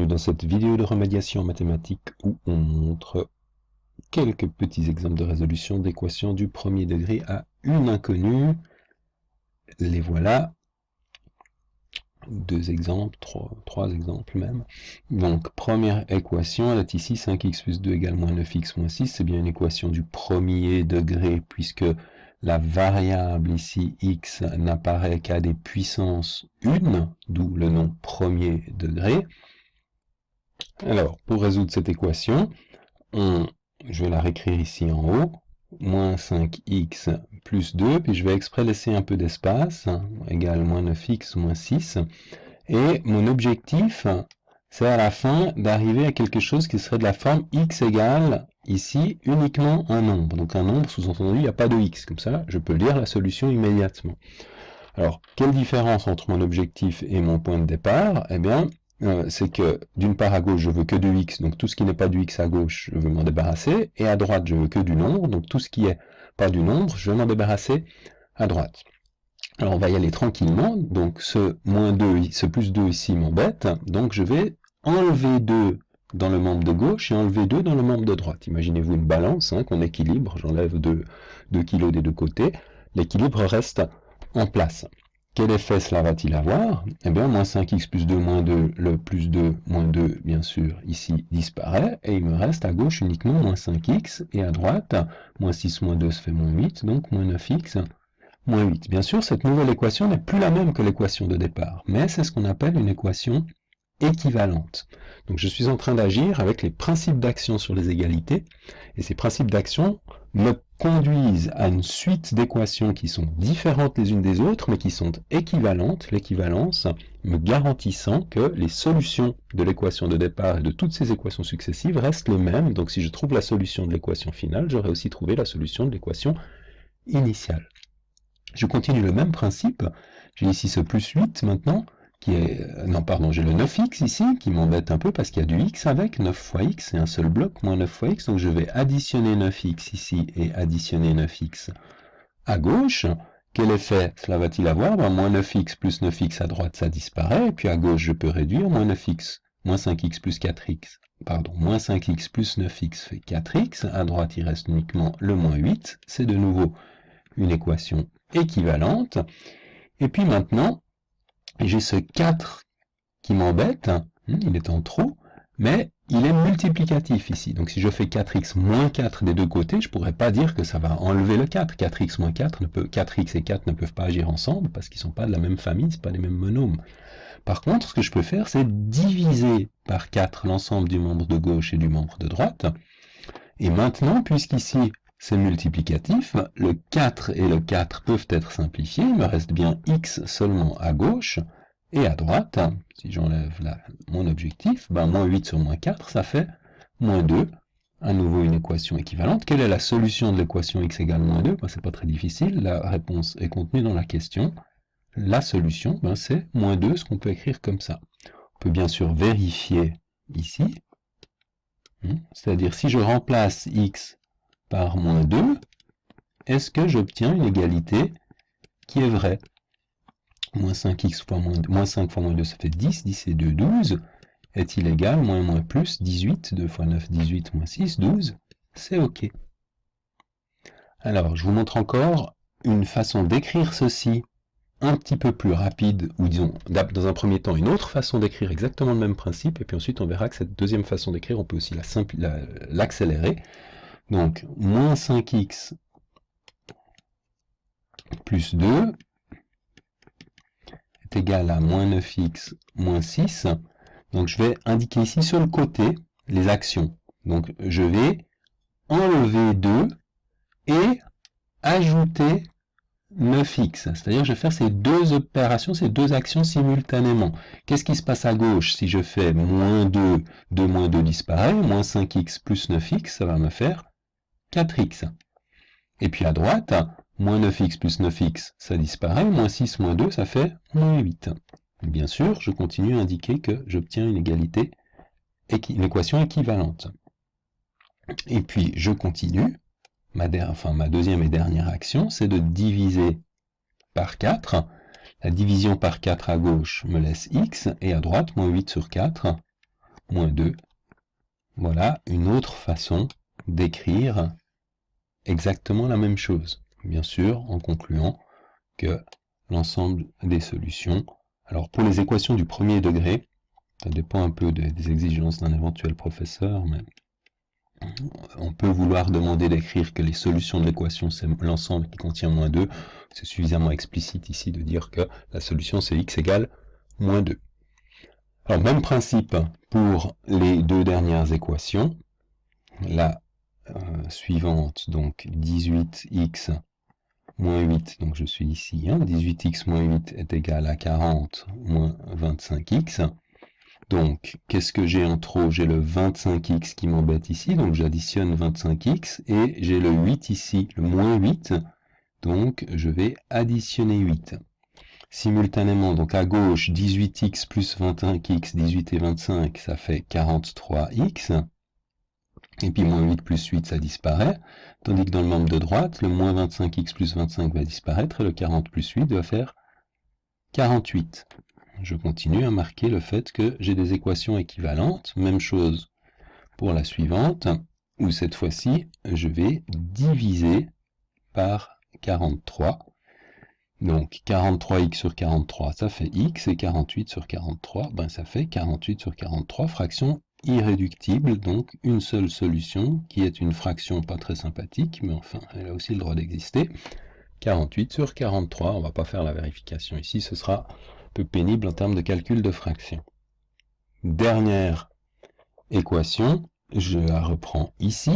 bienvenue dans cette vidéo de remédiation mathématique où on montre quelques petits exemples de résolution d'équations du premier degré à une inconnue. Les voilà. Deux exemples, trois exemples même. Donc, première équation, elle est ici 5x plus 2 égale moins 9x moins 6. C'est bien une équation du premier degré puisque la variable ici, x, n'apparaît qu'à des puissances 1, d'où le nom premier degré. Alors, pour résoudre cette équation, je vais la réécrire ici en haut, moins 5x plus 2, puis je vais exprès laisser un peu d'espace, égale moins 9x moins 6, et mon objectif, c'est à la fin d'arriver à quelque chose qui serait de la forme x égale, ici, uniquement un nombre. Donc un nombre, sous-entendu, il n'y a pas de x, comme ça, je peux lire la solution immédiatement. Alors, quelle différence entre mon objectif et mon point de départ? Eh bien, c'est que d'une part à gauche je veux que du x, donc tout ce qui n'est pas du x à gauche je veux m'en débarrasser, et à droite je veux que du nombre, donc tout ce qui est pas du nombre je veux m'en débarrasser à droite. Alors on va y aller tranquillement, donc ce moins 2, ce plus 2 ici m'embête, donc je vais enlever 2 dans le membre de gauche et enlever 2 dans le membre de droite. Imaginez-vous une balance qu'on équilibre, j'enlève 2 kilos des deux côtés, l'équilibre reste en place. Quel effet cela va-t-il avoir? Eh bien, moins 5x plus 2 moins 2, le plus 2 moins 2, bien sûr, ici disparaît, et il me reste à gauche uniquement moins 5x, et à droite, moins 6 moins 2 se fait moins 8, donc moins 9x moins 8. Bien sûr, cette nouvelle équation n'est plus la même que l'équation de départ, mais c'est ce qu'on appelle une équation équivalente. Donc je suis en train d'agir avec les principes d'action sur les égalités, et ces principes d'action me conduisent à une suite d'équations qui sont différentes les unes des autres, mais qui sont équivalentes, l'équivalence me garantissant que les solutions de l'équation de départ et de toutes ces équations successives restent les mêmes. Donc si je trouve la solution de l'équation finale, j'aurai aussi trouvé la solution de l'équation initiale. Je continue le même principe, j'ai ici ce plus 8 maintenant, qui est, non pardon, j'ai le 9x ici, qui m'embête un peu parce qu'il y a du x avec, 9 fois x, c'est un seul bloc, moins 9 fois x, donc je vais additionner 9x ici et additionner 9x à gauche. Quel effet cela va-t-il avoir? Moins 9x plus 9x à droite, ça disparaît, et puis à gauche je peux réduire, moins 9x, moins 5x plus 4x, pardon, moins 5x plus 9x fait 4x, à droite il reste uniquement le moins 8, c'est de nouveau une équation équivalente, et puis maintenant, j'ai ce 4 qui m'embête, il est en trop, mais il est multiplicatif ici. Donc si je fais 4x moins 4 des deux côtés, je ne pourrais pas dire que ça va enlever le 4. 4x moins 4, 4x et 4 ne peuvent pas agir ensemble, parce qu'ils ne sont pas de la même famille, ce ne sont pas les mêmes monômes. Par contre, ce que je peux faire, c'est diviser par 4 l'ensemble du membre de gauche et du membre de droite. Et maintenant, puisqu'ici, c'est multiplicatif, le 4 et le 4 peuvent être simplifiés, il me reste bien x seulement à gauche, et à droite, si j'enlève mon objectif, moins 8 sur moins 4, ça fait moins 2, à nouveau une équation équivalente. Quelle est la solution de l'équation x égale moins 2? C'est pas très difficile, la réponse est contenue dans la question. La solution, c'est moins 2, ce qu'on peut écrire comme ça. On peut bien sûr vérifier ici, c'est-à-dire si je remplace x par moins 2, est-ce que j'obtiens une égalité qui est vraie? Moins 5x fois moins 5 fois moins 2, ça fait 10, 10 et 2, 12. Est-il égal, moins plus, 18, 2 fois 9, 18, moins 6, 12. C'est OK. Alors, je vous montre encore une façon d'écrire ceci un petit peu plus rapide, ou disons, dans un premier temps, une autre façon d'écrire exactement le même principe, et puis ensuite on verra que cette deuxième façon d'écrire, on peut aussi l'accélérer. Donc, moins 5x plus 2 est égal à moins 9x moins 6. Donc je vais indiquer ici sur le côté les actions. Donc je vais enlever 2 et ajouter 9x. C'est-à-dire que je vais faire ces deux opérations, ces deux actions simultanément. Qu'est-ce qui se passe à gauche si je fais moins 2, 2 moins 2 disparaît, moins 5x plus 9x, ça va me faire 4x. Et puis à droite, moins 9x plus 9x, ça disparaît, moins 6 moins 2, ça fait moins 8. Bien sûr, je continue à indiquer que j'obtiens une égalité, une équation équivalente. Et puis, je continue. Ma deuxième et dernière action, c'est de diviser par 4. La division par 4 à gauche me laisse x, et à droite, moins 8 sur 4 moins 2. Voilà une autre façon d'écrire exactement la même chose. Bien sûr, en concluant que l'ensemble des solutions. Alors pour les équations du premier degré, ça dépend un peu des exigences d'un éventuel professeur, mais on peut vouloir demander d'écrire que les solutions de l'équation, c'est l'ensemble qui contient moins 2. C'est suffisamment explicite ici de dire que la solution, c'est x égale moins 2. Alors, même principe pour les deux dernières équations. La suivante, donc 18x moins 8, donc je suis ici, 18x moins 8 est égal à 40 moins 25x. Donc, qu'est-ce que j'ai en trop? J'ai le 25x qui m'embête ici, donc j'additionne 25x, et j'ai le 8 ici, le moins 8, donc je vais additionner 8. Simultanément, donc à gauche, 18x plus 25x, 18 et 25, ça fait 43x, et puis moins 8 plus 8, ça disparaît, tandis que dans le membre de droite, le moins 25x plus 25 va disparaître, et le 40 plus 8 va faire 48. Je continue à marquer le fait que j'ai des équations équivalentes. Même chose pour la suivante, où cette fois-ci, je vais diviser par 43. Donc 43x sur 43, ça fait x, et 48 sur 43, ben ça fait 48 sur 43, fraction irréductible, donc une seule solution, qui est une fraction pas très sympathique, mais enfin, elle a aussi le droit d'exister. 48 sur 43, on ne va pas faire la vérification ici, ce sera peu pénible en termes de calcul de fraction. Dernière équation, je la reprends ici,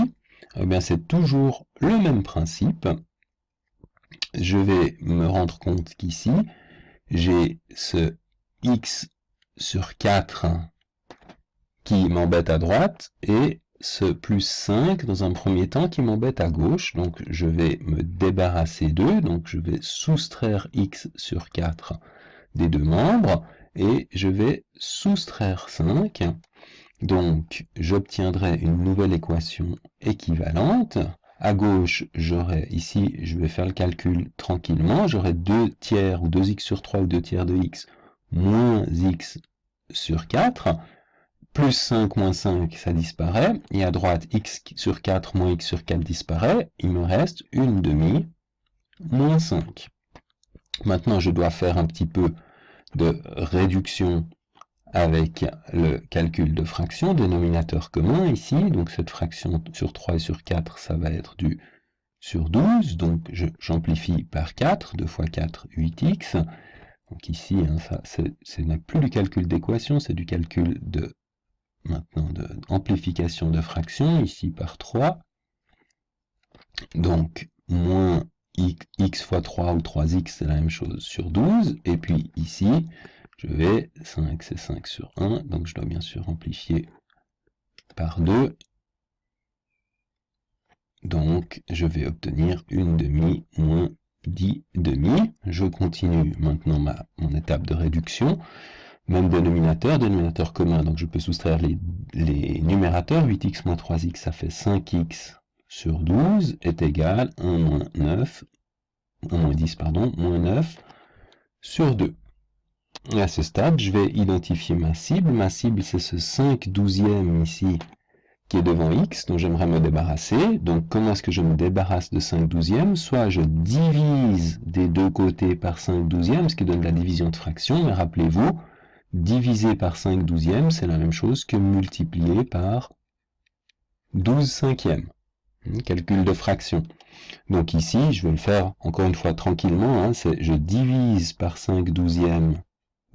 eh bien c'est toujours le même principe. Je vais me rendre compte qu'ici, j'ai ce x sur 4 qui m'embête à droite et ce plus 5 dans un premier temps qui m'embête à gauche. Donc je vais me débarrasser d'eux, donc je vais soustraire x sur 4 des deux membres, et je vais soustraire 5, donc j'obtiendrai une nouvelle équation équivalente. À gauche, j'aurai ici, je vais faire le calcul tranquillement, j'aurai 2 tiers, ou 2x sur 3, ou 2 tiers de x, moins x sur 4, plus 5 moins 5, ça disparaît, et à droite, x sur 4 moins x sur 4 disparaît, il me reste une demi, moins 5. Maintenant, je dois faire un petit peu de réduction avec le calcul de fraction, dénominateur commun ici, donc cette fraction sur 3 et sur 4, ça va être du sur 12, donc j'amplifie par 4, 2 fois 4, 8x, donc ici, ce n'est plus du calcul d'équation, c'est du calcul de, maintenant, d'amplification de fraction, ici par 3, donc moins x fois 3 ou 3x, c'est la même chose sur 12, et puis ici, je vais, 5 c'est 5 sur 1, donc je dois bien sûr amplifier par 2, donc je vais obtenir une demi moins 10 demi. Je continue maintenant mon étape de réduction, même dénominateur commun, donc je peux soustraire les numérateurs, 8x moins 3x, ça fait 5x sur 12 est égal à 1 moins 10, pardon, moins 9 sur 2. À ce stade, je vais identifier ma cible. Ma cible, c'est ce 5/12 ici qui est devant x, dont j'aimerais me débarrasser. Donc, comment est-ce que je me débarrasse de 5/12? Soit je divise des deux côtés par 5/12, ce qui donne la division de fraction, mais rappelez-vous, diviser par 5/12, c'est la même chose que multiplier par 12/5. Calcul de fraction. Donc ici, je vais le faire encore une fois tranquillement, je divise par 5/12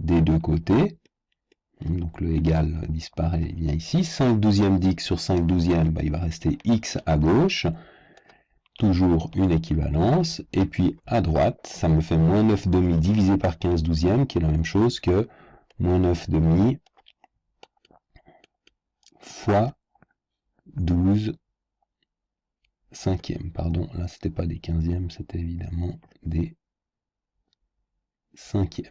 des deux côtés, donc le égal disparaît, il vient ici, 5/12 d'x sur 5/12, il va rester x à gauche, toujours une équivalence, et puis à droite, ça me fait moins 9 demi divisé par 15/12, qui est la même chose que moins 9 demi fois 12 cinquièmes, pardon, là c'était pas des 15e, c'était évidemment des cinquièmes.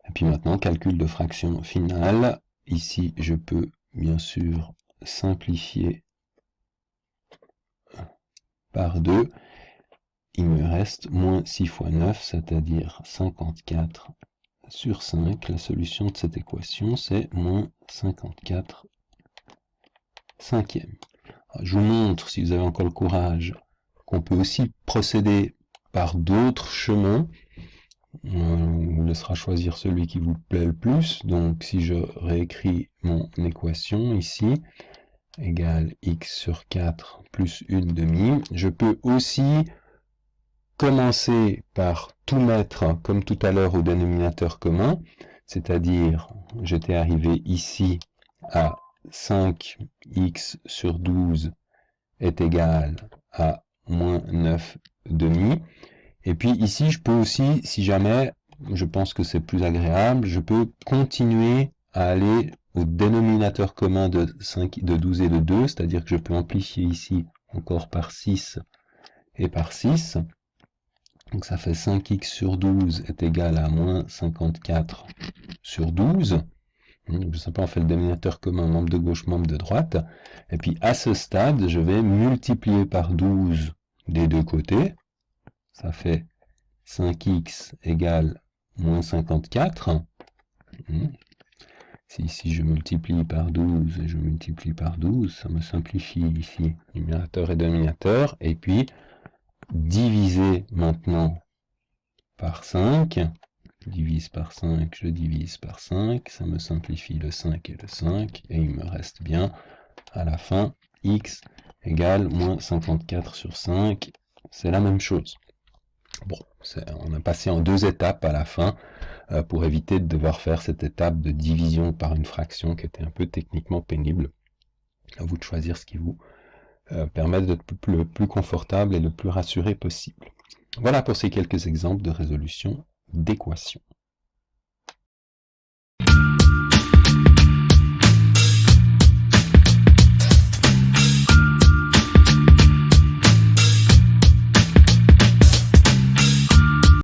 Et puis maintenant, calcul de fraction finale. Ici, je peux bien sûr simplifier par 2. Il me reste moins 6 fois 9, c'est-à-dire 54 sur 5, la solution de cette équation, c'est moins 54 cinquièmes. Je vous montre, si vous avez encore le courage, qu'on peut aussi procéder par d'autres chemins. On vous laissera choisir celui qui vous plaît le plus. Donc si je réécris mon équation ici, égale x sur 4 plus 1 demi, je peux aussi commencer par tout mettre comme tout à l'heure au dénominateur commun, c'est-à-dire j'étais arrivé ici à 5x sur 12 est égal à moins 9 demi. Et puis ici, je peux aussi, si jamais, je pense que c'est plus agréable, je peux continuer à aller au dénominateur commun de 12 et de 2, c'est-à-dire que je peux amplifier ici encore par 6 et par 6. Donc ça fait 5x sur 12 est égal à moins 54 sur 12. Donc, je simplement fait le dénominateur commun, membre de gauche, membre de droite. Et puis à ce stade, je vais multiplier par 12 des deux côtés. Ça fait 5x égale moins 54. Si ici je multiplie par 12 et je multiplie par 12, ça me simplifie ici numérateur et dénominateur. Et puis diviser maintenant par 5. Je divise par 5, je divise par 5, ça me simplifie le 5 et le 5, et il me reste bien, à la fin, x égale moins 54 sur 5, c'est la même chose. Bon, on a passé en deux étapes à la fin, pour éviter de devoir faire cette étape de division par une fraction qui était un peu techniquement pénible. À vous de choisir ce qui vous permet d'être le plus confortable et le plus rassuré possible. Voilà pour ces quelques exemples de résolution d'équations.